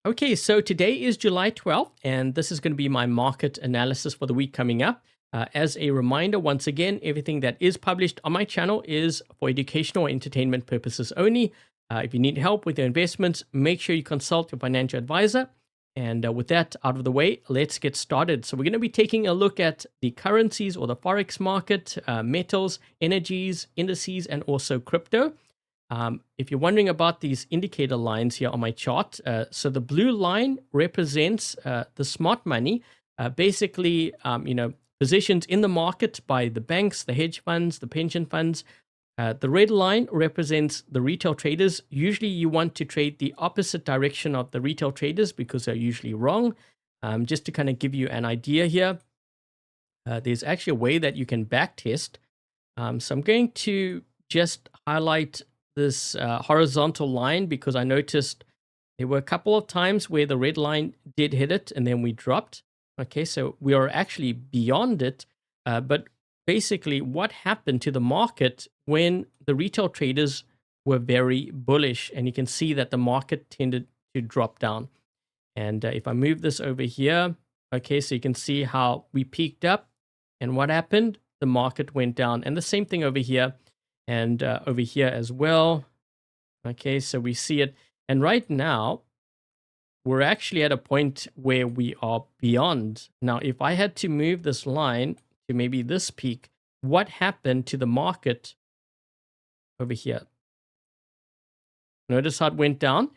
Okay, so today is July 12th, and this is going to be my market analysis for the week coming up. As a reminder, once again, everything that is published on my channel is for educational or entertainment purposes only. If you need help with your investments, make sure you consult your financial advisor. And with that out of the way, let's get started. So we're going to be taking a look at the currencies or the Forex market, metals, energies, indices, and also crypto. If you're wondering about these indicator lines here on my chart, so the blue line represents the smart money, basically, positions in the market by the banks, the hedge funds, the pension funds. The red line represents the retail traders. Usually you want to trade the opposite direction of the retail traders because they're usually wrong. Just to kind of give you an idea here, there's actually a way that you can back test. So I'm going to just highlight this horizontal line because I noticed there were a couple of times where the red line did hit it and then we dropped. Okay, so we are actually beyond it. But basically, what happened to the market when the retail traders were very bullish? And you can see that the market tended to drop down. And if I move this over here, okay, so you can see how we peaked up and what happened? The market went down. And the same thing over here and over here as well. Okay, so we see it. And right now, we're actually at a point where we are beyond. Now, if I had to move this line to maybe this peak, what happened to the market over here? Notice how it went down.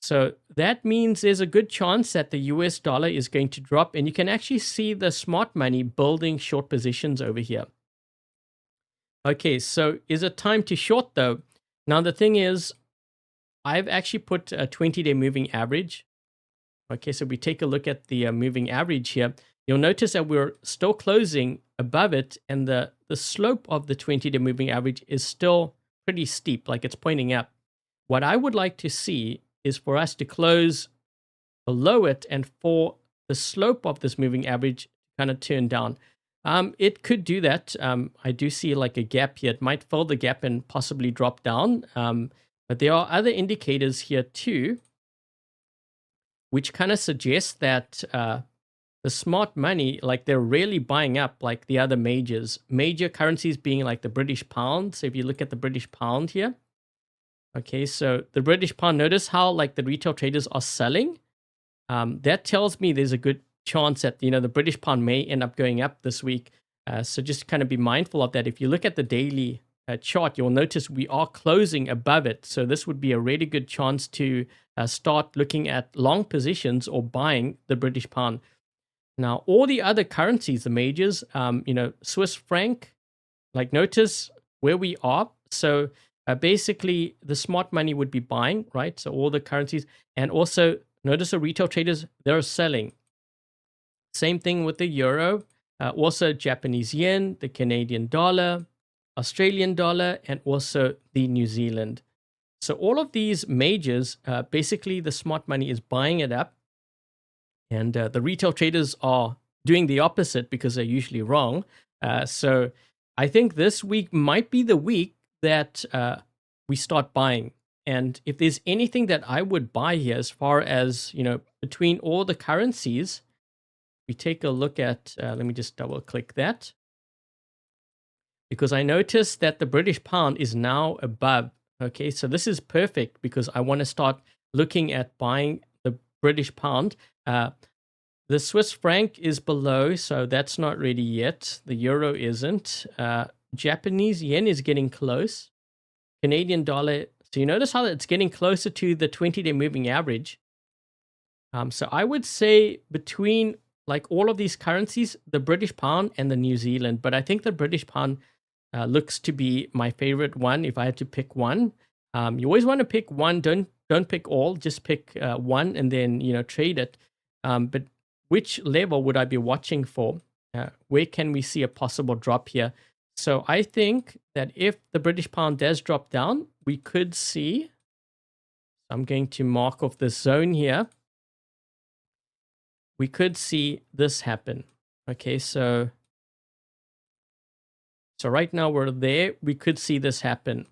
So that means there's a good chance that the US dollar is going to drop. And you can actually see the smart money building short positions over here. Okay, so is it time to short though? Now the thing is, I've actually put a 20-day moving average. Okay, so we take a look at the moving average here. You'll notice that we're still closing above it, and the slope of the 20-day moving average is still pretty steep, like it's pointing up. What I would like to see is for us to close below it and for the slope of this moving average to kind of turn down. It could do that. I do see like a gap here. It might fill the gap and possibly drop down. But there are other indicators here too, which kind of suggest that the smart money, like they're really buying up like the other major currencies being like the British pound. So if you look at the British pound here, okay, so the British pound, notice how like the retail traders are selling. That tells me there's a good chance that, the British pound may end up going up this week. So just kind of be mindful of that. If you look at the daily chart, you'll notice we are closing above it. So this would be a really good chance to start looking at long positions or buying the British pound. Now, all the other currencies, the majors, Swiss franc, like notice where we are. So basically the smart money would be buying, right? So all the currencies, and also notice the retail traders, they're selling. Same thing with the euro, also Japanese yen, the Canadian dollar, Australian dollar, and also the New Zealand. So all of these majors, basically the smart money is buying it up, and the retail traders are doing the opposite because they're usually wrong. So I think this week might be the week that we start buying. And if there's anything that I would buy here, as far as, between all the currencies, we take a look at, let me just double click that. Because I noticed that the British pound is now above. Okay, so this is perfect because I want to start looking at buying the British pound. The Swiss franc is below, so that's not ready yet. The euro isn't. Japanese yen is getting close. Canadian dollar. So you notice how it's getting closer to the 20-day moving average. So I would say between like all of these currencies, the British pound and the New Zealand. But I think the British pound looks to be my favorite one if I had to pick one. You always want to pick one. Don't pick all. Just pick one and then trade it. But which level would I be watching for? Where can we see a possible drop here? So I think that if the British pound does drop down, we could see. I'm going to mark off this zone here. We could see this happen. Okay, so right now we're there. We could see this happen.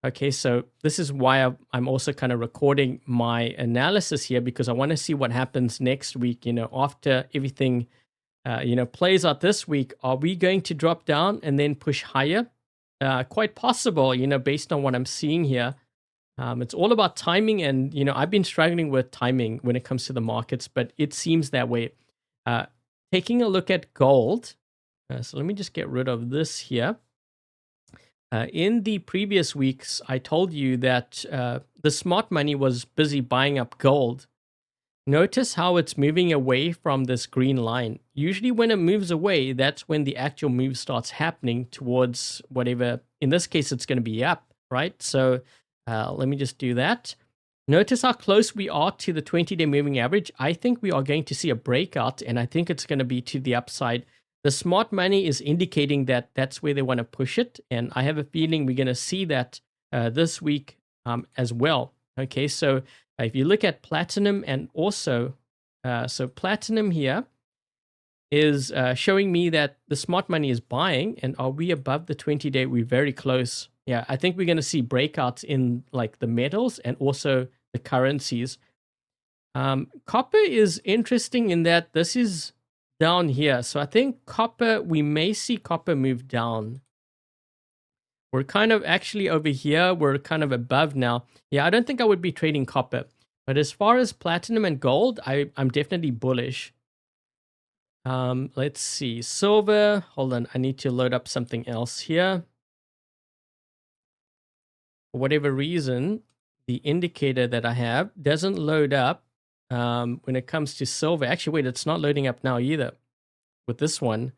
Okay, so this is why I'm also kind of recording my analysis here, because I want to see what happens next week. After everything, plays out this week, are we going to drop down and then push higher? Quite possible, based on what I'm seeing here. It's all about timing, and I've been struggling with timing when it comes to the markets, but it seems that way. Uh, Taking a look at gold, so let me just get rid of this here. In the previous weeks, I told you that the smart money was busy buying up gold. Notice how it's moving away from this green line. Usually when it moves away, that's when the actual move starts happening towards whatever. In this case, it's going to be up, right? So let me just do that. Notice how close we are to the 20-day moving average. I think we are going to see a breakout, and I think it's going to be to the upside. The smart money is indicating that that's where they want to push it, and I have a feeling we're going to see that this week as well. Okay, so if you look at platinum, and also, so platinum here is showing me that the smart money is buying, and are we above the 20-day? We're very close. Yeah, I think we're going to see breakouts in like the metals and also the currencies. Copper is interesting in that this is down here. So I think copper, we may see copper move down. We're kind of actually over here. We're kind of above now. Yeah, I don't think I would be trading copper. But as far as platinum and gold, I'm definitely bullish. Let's see. Silver. Hold on. I need to load up something else here. For whatever reason, the indicator that I have doesn't load up when it comes to silver. Actually, wait, it's not loading up now either with this one.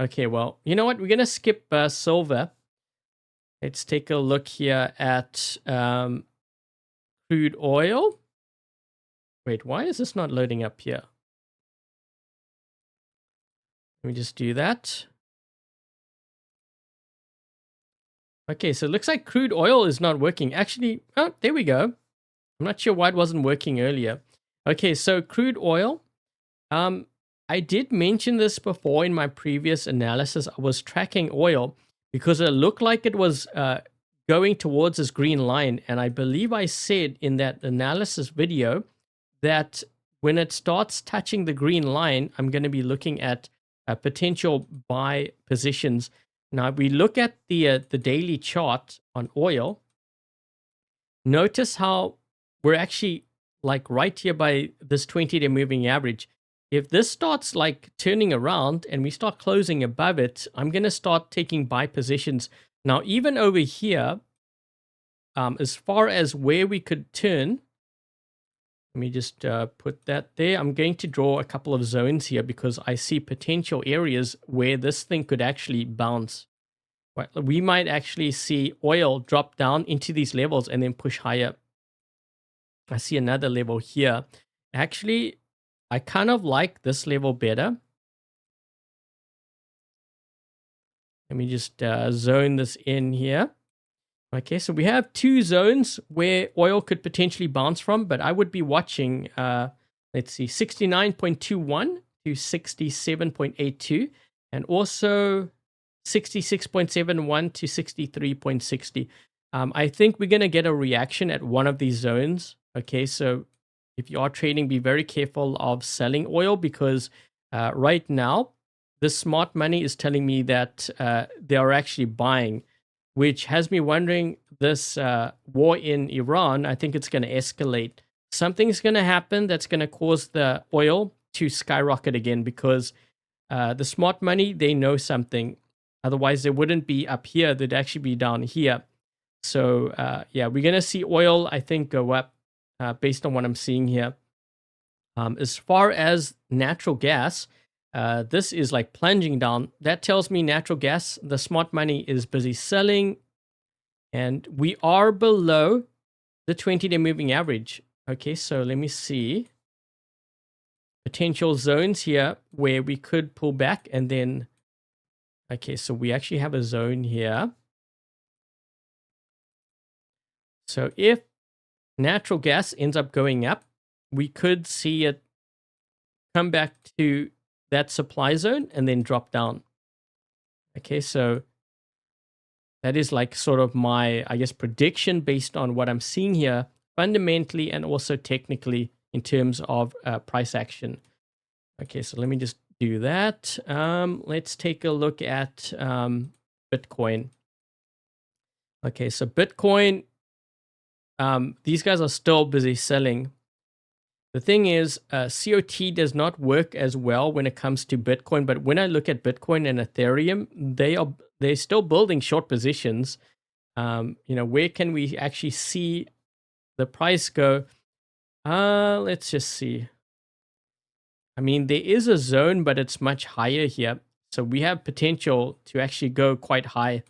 Okay, well, you know what? We're going to skip silver. Let's take a look here at crude oil. Wait, why is this not loading up here? Let me just do that. Okay, so it looks like crude oil is not working. Actually, oh, there we go. I'm not sure why it wasn't working earlier. Okay, so crude oil. I did mention this before in my previous analysis. I was tracking oil because it looked like it was going towards this green line. And I believe I said in that analysis video that when it starts touching the green line, I'm going to be looking at potential buy positions. Now, if we look at the daily chart on oil, notice how we're actually like right here by this 20-day moving average. If this starts like turning around and we start closing above it, I'm going to start taking buy positions. Now, even over here, as far as where we could turn, let me just put that there. I'm going to draw a couple of zones here because I see potential areas where this thing could actually bounce. Right, we might actually see oil drop down into these levels and then push higher. I see another level here. Actually, I kind of like this level better. Let me just zone this in here. Okay, so we have two zones where oil could potentially bounce from, but I would be watching, let's see, 69.21 to 67.82, and also 66.71 to 63.60. I think we're going to get a reaction at one of these zones. Okay, so if you are trading, be very careful of selling oil because right now, the smart money is telling me that they are actually buying, which has me wondering this war in Iran, I think it's going to escalate. Something's going to happen that's going to cause the oil to skyrocket again because the smart money, they know something. Otherwise, they wouldn't be up here. They'd actually be down here. So, yeah, we're going to see oil, I think, go up based on what I'm seeing here. As far as natural gas, this is like plunging down. That tells me natural gas, the smart money is busy selling. And we are below the 20-day moving average. Okay, so let me see. Potential zones here where we could pull back and then... Okay, so we actually have a zone here. So if natural gas ends up going up, we could see it come back to that supply zone and then drop down. Okay, so That is like sort of my, I guess, prediction based on what I'm seeing here, fundamentally and also technically in terms of price action. Okay, so let me just do that. Let's take a look at Bitcoin. Okay, so Bitcoin, these guys are still busy selling. The thing is, COT does not work as well when it comes to Bitcoin. But when I look at Bitcoin and Ethereum, they're still building short positions. Where can we actually see the price go? Let's just see. I mean, there is a zone, but it's much higher here. So we have potential to actually go quite high.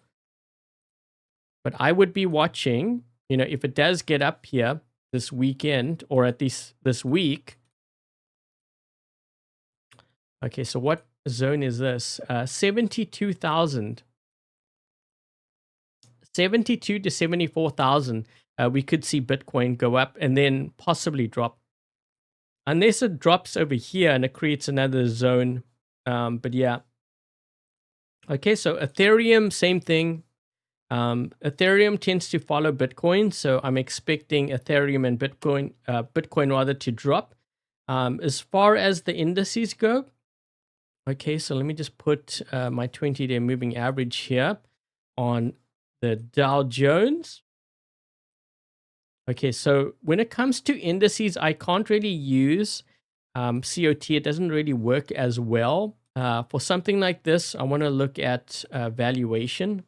But I would be watching, if it does get up here this weekend or at least this week. Okay, so what zone is this? 72,000. 72 to 74,000. We could see Bitcoin go up and then possibly drop. Unless it drops over here and it creates another zone. But yeah. Okay, so Ethereum, same thing. Ethereum tends to follow Bitcoin, so I'm expecting Ethereum and Bitcoin rather to drop. As far as the indices go, okay, so let me just put my 20-day moving average here on the Dow Jones. Okay, so when it comes to indices, I can't really use COT. It doesn't really work as well. For something like this, I want to look at valuation.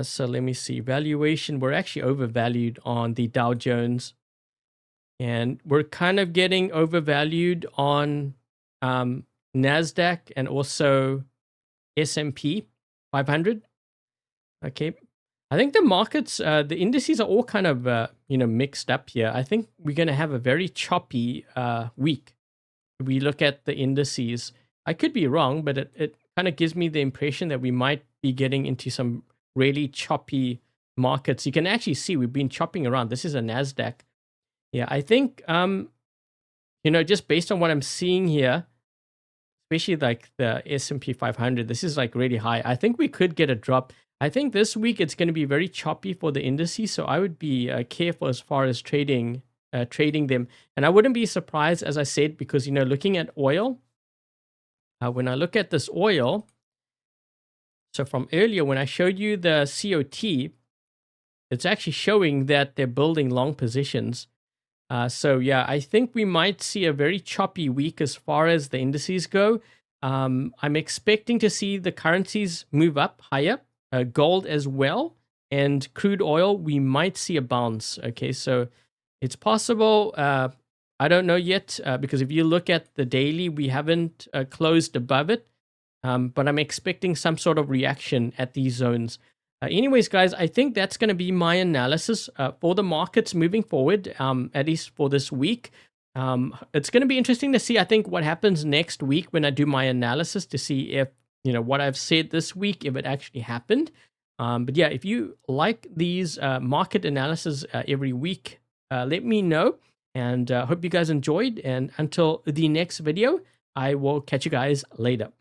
So let me see. Valuation, we're actually overvalued on the Dow Jones. And we're kind of getting overvalued on NASDAQ and also S&P 500. Okay. I think the markets, the indices are all kind of, mixed up here. I think we're going to have a very choppy week. If we look at the indices, I could be wrong, but it kind of gives me the impression that we might be getting into some really choppy markets. You can actually see we've been chopping around. This is a NASDAQ. Yeah, I think, just based on what I'm seeing here, especially like the S&P 500, this is like really high. I think we could get a drop. I think this week it's going to be very choppy for the indices, so I would be careful as far as trading them. And I wouldn't be surprised, as I said, because, looking at oil, when I look at this oil, so from earlier when I showed you the COT, it's actually showing that they're building long positions. So yeah, I think we might see a very choppy week as far as the indices go. I'm expecting to see the currencies move up higher, gold as well, and crude oil, we might see a bounce. Okay, so it's possible. I don't know yet, because if you look at the daily, we haven't closed above it. But I'm expecting some sort of reaction at these zones. Anyways, guys, I think that's going to be my analysis for the markets moving forward, at least for this week. It's going to be interesting to see, I think, what happens next week when I do my analysis to see if, what I've said this week, if it actually happened. But yeah, if you like these market analysis every week, let me know. And hope you guys enjoyed. And until the next video, I will catch you guys later.